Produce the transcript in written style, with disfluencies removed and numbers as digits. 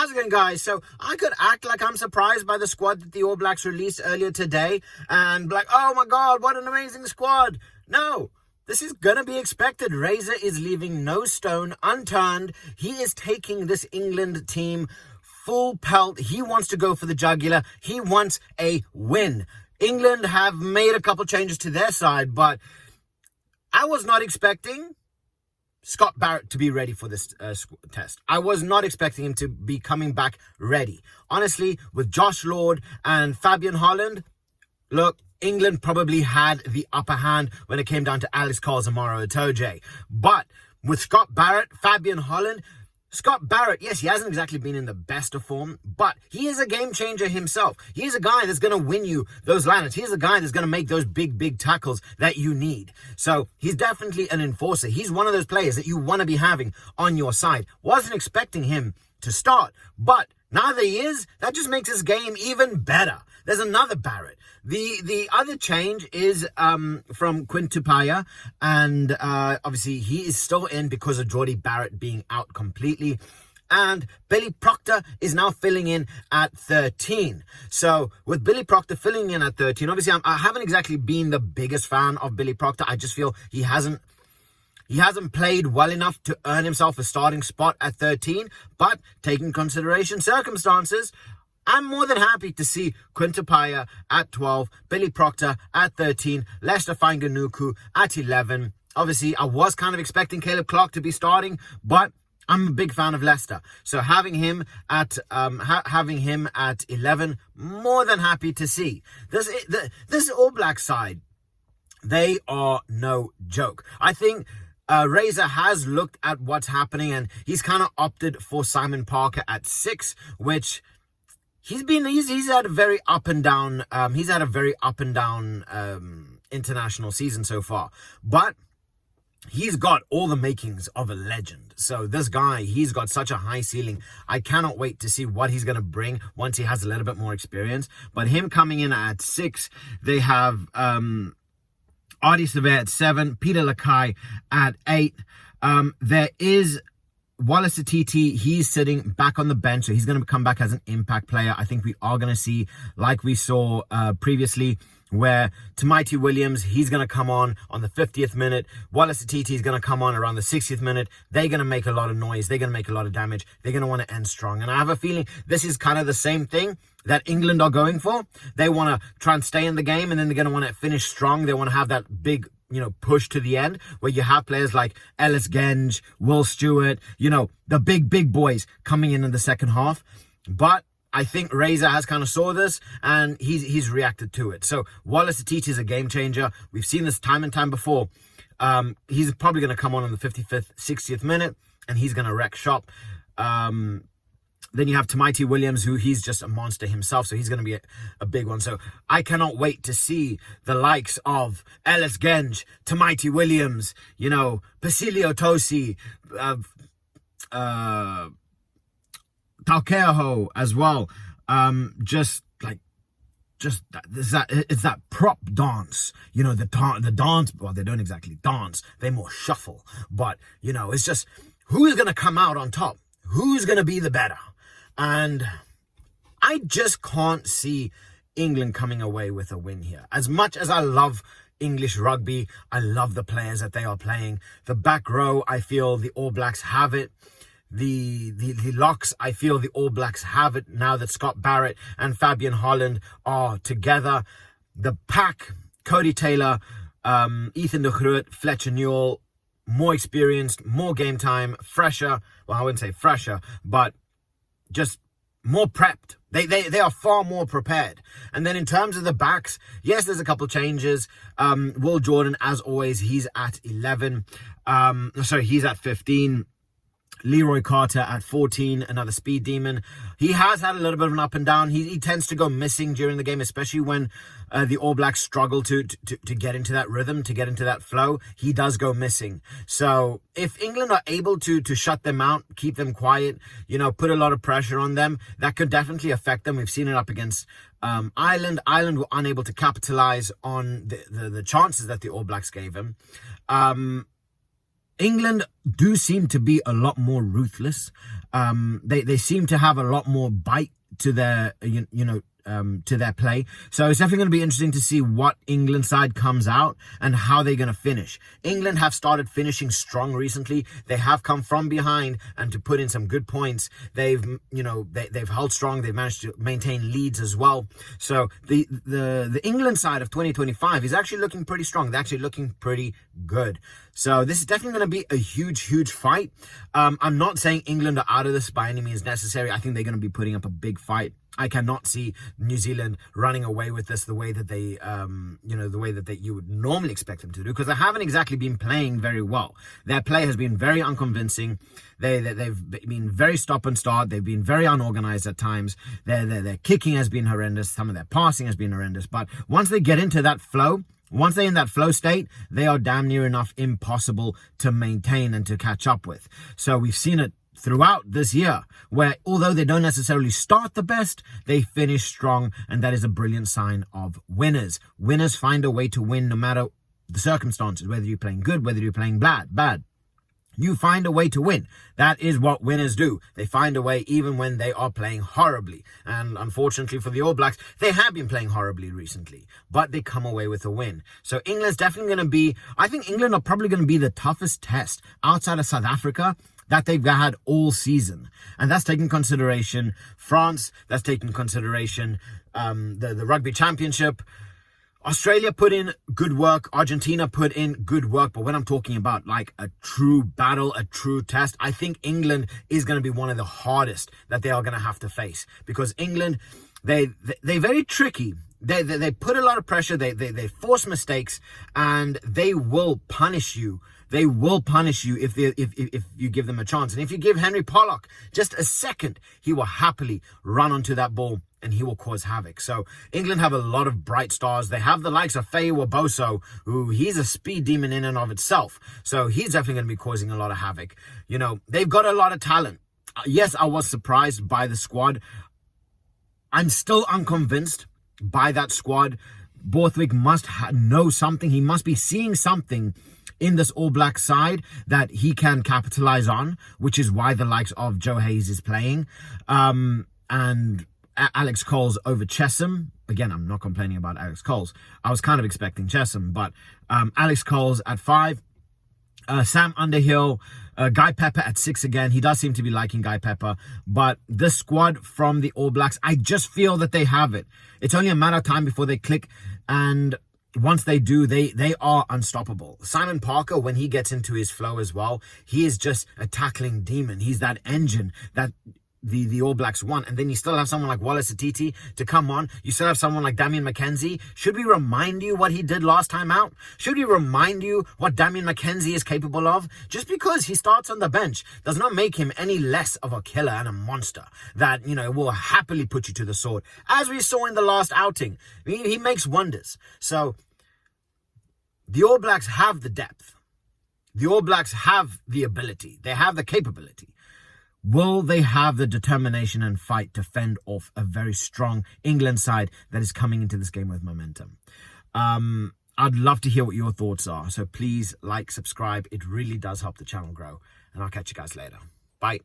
How's it going, guys? So I could act like I'm surprised by the squad that the All Blacks released earlier today and be like, oh my God, what an amazing squad. No, this is going to be expected. Razor is leaving no stone unturned. He is taking this England team full pelt. He wants to go for the jugular. He wants a win. England have made a couple changes to their side, but I was not expecting Scott Barrett to be ready for this test. I was not expecting him to be coming back ready. Honestly, with Josh Lord and Fabian Holland, look, England probably had the upper hand when it came down to Alex Carl's Amaro Itoje. But with Scott Barrett, Fabian Holland, Scott Barrett, yes, he hasn't exactly been in the best of form, but he is a game changer himself. He is a guy that's going to win you those lineups. He's a guy that's going to make those big tackles that you need. So he's definitely an enforcer. He's one of those players that you want to be having on your side. Wasn't expecting him to start, but now that he is, that just makes his game even better. There's another Barrett. The other change is from Quinn Tupaea, and obviously he is still in because of Jordie Barrett being out completely. And Billy Proctor is now filling in at 13. So with Billy Proctor filling in at 13, obviously I haven't exactly been the biggest fan of Billy Proctor. I just feel he hasn't played well enough to earn himself a starting spot at 13. But taking consideration circumstances, I'm more than happy to see Quinn Tupaea at 12, Billy Proctor at 13, Lester Fainga'anuku at 11. Obviously, I was kind of expecting Caleb Clarke to be starting, but I'm a big fan of Lester. So having him at 11, more than happy to see. This All Black side, they are no joke. I think Razor has looked at what's happening and he's kind of opted for Simon Parker at 6, which he's had a very up and down international season so far, but he's got all the makings of a legend. So this guy, he's got such a high ceiling. I cannot wait to see what he's going to bring once he has a little bit more experience. But him coming in at 6, they have Ardie Savea at 7, Peter Lakai at 8. There is Wallace Atiti. He's sitting back on the bench, so he's going to come back as an impact player. I think we are going to see, like we saw previously, where Tumaea Williams, he's going to come on the 50th minute. Wallace Atiti is going to come on around the 60th minute. They're going to make a lot of noise. They're going to make a lot of damage. They're going to want to end strong. And I have a feeling this is kind of the same thing that England are going for. They want to try and stay in the game, and then they're going to want to finish strong. They want to have that big, push to the end where you have players like Ellis Genge, Will Stewart, the big boys coming in the second half. But I think Razor has kind of saw this and he's reacted to it. So Wallace Atiti is a game changer. We've seen this time and time before. He's probably going to come on the 55th, 60th minute and he's going to wreck shop. Then you have Tumaea Williams, who he's just a monster himself, so he's going to be a big one. So I cannot wait to see the likes of Ellis Genge, Tumaea Williams, Basilio Tosi, Talkeaho as well. It's that prop dance, the dance. Well, they don't exactly dance; they more shuffle. But it's just who's going to come out on top, who's going to be the better. And I just can't see England coming away with a win here. As much as I love English rugby, I love the players that they are playing. The back row, I feel the All Blacks have it. The locks, I feel the All Blacks have it now that Scott Barrett and Fabian Holland are together. The pack, Cody Taylor, Ethan de Groot, Fletcher Newell, more experienced, more game time, fresher. Well, I wouldn't say fresher, but just more prepped. They are far more prepared. And then in terms of the backs, yes, there's a couple changes. Will Jordan, as always, he's at 11. He's at 15. Leroy Carter at 14, another speed demon. He has had a little bit of an up and down. He tends to go missing during the game, especially when the All Blacks struggle to get into that rhythm, to get into that flow. He does go missing. So if England are able to shut them out, keep them quiet, put a lot of pressure on them, that could definitely affect them. We've seen it up against Ireland. Ireland were unable to capitalize on the chances that the All Blacks gave him. England do seem to be a lot more ruthless. They seem to have a lot more bite to their to their play. So it's definitely going to be interesting to see what England side comes out and how they're going to finish. England have started finishing strong recently. They have come from behind and to put in some good points. They've held strong. They've managed to maintain leads as well. So the England side of 2025 is actually looking pretty strong. They're actually looking pretty good. So this is definitely going to be a huge fight. I'm not saying England are out of this by any means necessary. I think they're going to be putting up a big fight. I cannot see New Zealand running away with this the way that they, you would normally expect them to do, because they haven't exactly been playing very well. Their play has been very unconvincing. They've been very stop and start. They've been very unorganized at times. Their kicking has been horrendous. Some of their passing has been horrendous. But once they get into that flow, once they're in that flow state, they are damn near enough impossible to maintain and to catch up with. So we've seen it throughout this year, where although they don't necessarily start the best, they finish strong, and that is a brilliant sign of winners. Winners find a way to win no matter the circumstances, whether you're playing good, whether you're playing bad. You find a way to win. That is what winners do. They find a way even when they are playing horribly. And unfortunately for the All Blacks, they have been playing horribly recently, but they come away with a win. So England's definitely going to be, I think England are probably going to be the toughest test outside of South Africa that they've had all season. And that's taking consideration France, that's taking consideration the Rugby Championship. Australia put in good work. Argentina put in good work. But when I'm talking about like a true battle, a true test, I think England is going to be one of the hardest that they are going to have to face. Because England, they're very tricky. They put a lot of pressure. They force mistakes, and they will punish you. They will punish you if you give them a chance. And if you give Henry Pollock just a second, he will happily run onto that ball and he will cause havoc. So England have a lot of bright stars. They have the likes of Faye Waboso, who he's a speed demon in and of itself. So he's definitely going to be causing a lot of havoc. You know, they've got a lot of talent. Yes, I was surprised by the squad. I'm still unconvinced by that squad. Borthwick must know something. He must be seeing something in this All Black side that he can capitalize on, which is why the likes of Joe Hayes is playing. And Alex Coles over Chesham. Again, I'm not complaining about Alex Coles. I was kind of expecting Chesham, but Alex Coles at 5. Sam Underhill, Guy Pepper at 6 again. He does seem to be liking Guy Pepper. But this squad from the All Blacks, I just feel that they have it. It's only a matter of time before they click. And once they do, they are unstoppable. Simon Parker, when he gets into his flow as well, he is just a tackling demon. He's that engine that the All Blacks want. And then you still have someone like Wallace Atiti to come on. You still have someone like Damian McKenzie. Should we remind you what he did last time out? Should we remind you what Damian McKenzie is capable of? Just because he starts on the bench does not make him any less of a killer and a monster that, you know, will happily put you to the sword. As we saw in the last outing, he makes wonders. So the All Blacks have the depth. The All Blacks have the ability. They have the capability. Will they have the determination and fight to fend off a very strong England side that is coming into this game with momentum? I'd love to hear what your thoughts are. So please like, subscribe. It really does help the channel grow. And I'll catch you guys later. Bye.